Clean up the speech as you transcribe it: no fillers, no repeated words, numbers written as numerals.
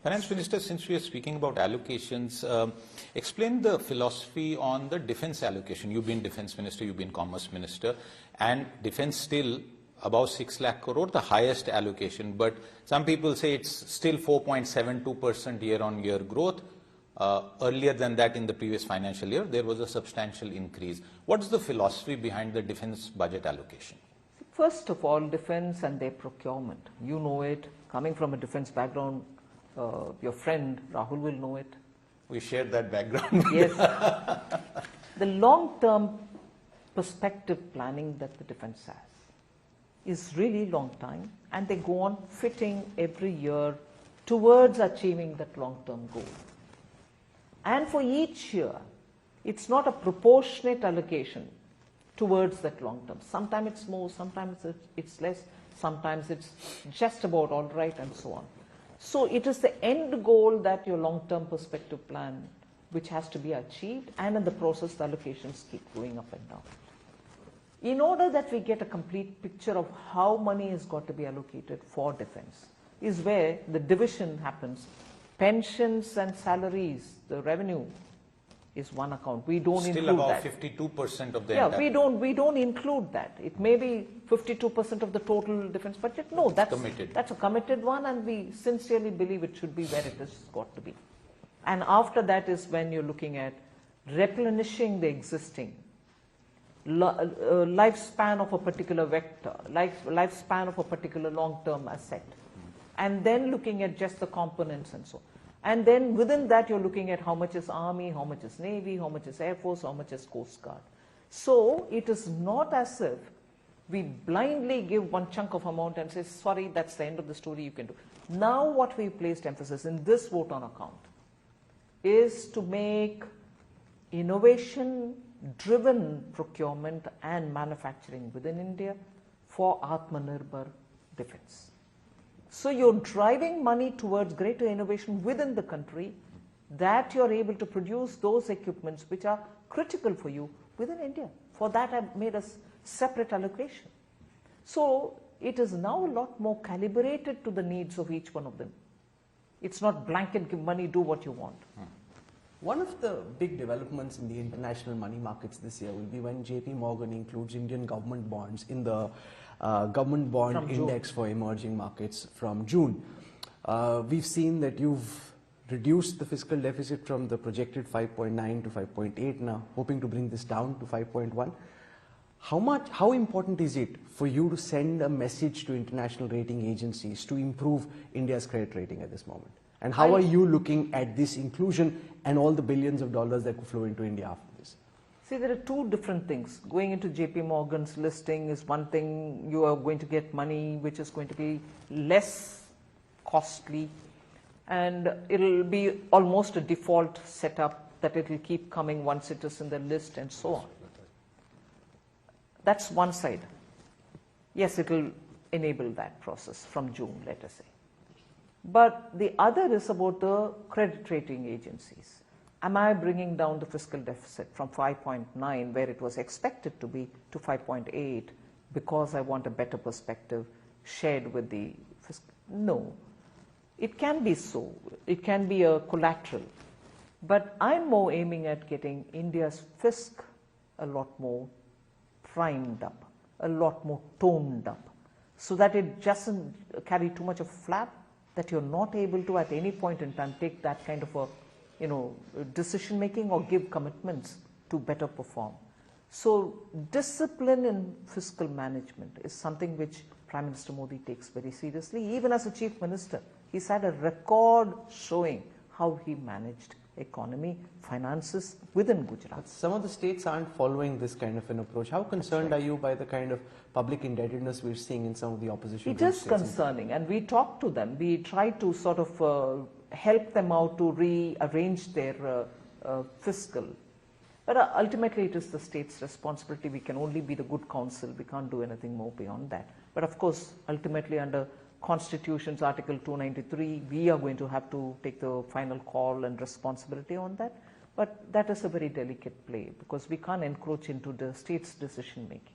Finance Minister, since we are speaking about allocations, explain the philosophy on the defense allocation. You've been Defense Minister, you've been Commerce Minister, and defense still about 6 lakh crore, the highest allocation. But some people say it's still 4.72% year-on-year growth. Earlier than that, in the previous financial year, there was a substantial increase. What's the philosophy behind the defense budget allocation? First of all, defense and their procurement. You know it. Coming from a defense background, your friend Rahul will know it. We share that background. Yes. The long-term perspective planning that the defense has is really long time, and they go on fitting every year towards achieving that long-term goal. And for each year, it's not a proportionate allocation towards that long term. Sometimes it's more, sometimes it's less, sometimes it's just about all right, and so on. So it is the end goal that your long-term perspective plan, which has to be achieved, and in the process, the allocations keep going up and down. In order that we get a complete picture of how money has got to be allocated for defense, is where the division happens. Pensions and salaries, the revenue is one account. We don't include that. Still about 52% of the entire. Yeah, we don't include that. It may be 52% of the total defense budget. No, that's committed. That's a committed one, and we sincerely believe it should be where it has got to be. And after that is when you're looking at replenishing the existing lifespan of a particular vector, lifespan of a particular long-term asset. And then looking at just the components and so on. And then within that, you're looking at how much is Army, how much is Navy, how much is Air Force, how much is Coast Guard. So it is not as if we blindly give one chunk of amount and say, sorry, that's the end of the story, you can do. Now what we placed emphasis in this vote on account is to make innovation-driven procurement and manufacturing within India for Atmanirbhar defense. So you're driving money towards greater innovation within the country, that you're able to produce those equipments which are critical for you within India. For that, I've made a separate allocation. So it is now a lot more calibrated to the needs of each one of them. It's not blanket, give money, do what you want. One of the big developments in the international money markets this year will be when JP Morgan includes Indian government bonds in the government bond index for emerging markets from June. We've seen that you've reduced the fiscal deficit from the projected 5.9 to 5.8 now, hoping to bring this down to 5.1. How important is it for you to send a message to international rating agencies to improve India's credit rating at this moment? And how are you looking at this inclusion and all the billions of dollars that could flow into India after this? See, there are two different things. Going into JP Morgan's listing is one thing. You are going to get money which is going to be less costly, and it'll be almost a default setup that it will keep coming once it is in the list and so on. That's one side. Yes, it will enable that process from June, let us say. But the other is about the credit rating agencies. Am I bringing down the fiscal deficit from 5.9, where it was expected to be, to 5.8 because I want a better perspective shared with the fiscal? No. It can be so. It can be a collateral. But I'm more aiming at getting India's fisc a lot more primed up, a lot more toned up, so that it doesn't carry too much of flap, that you're not able to at any point in time take that kind of a decision making or give commitments to better perform. So discipline in fiscal management is something which Prime Minister Modi takes very seriously. Even as a Chief Minister, he's had a record showing how he managed economy, finances within Gujarat. But some of the states aren't following this kind of an approach. How concerned are you by the kind of public indebtedness we're seeing in some of the opposition? It is concerning, and we talk to them. We try to sort of help them out to rearrange their fiscal. But ultimately it is the state's responsibility. We can only be the good counsel. We can't do anything more beyond that. But of course, ultimately under Constitution's Article 293, we are going to have to take the final call and responsibility on that. But that is a very delicate play, because we can't encroach into the state's decision making.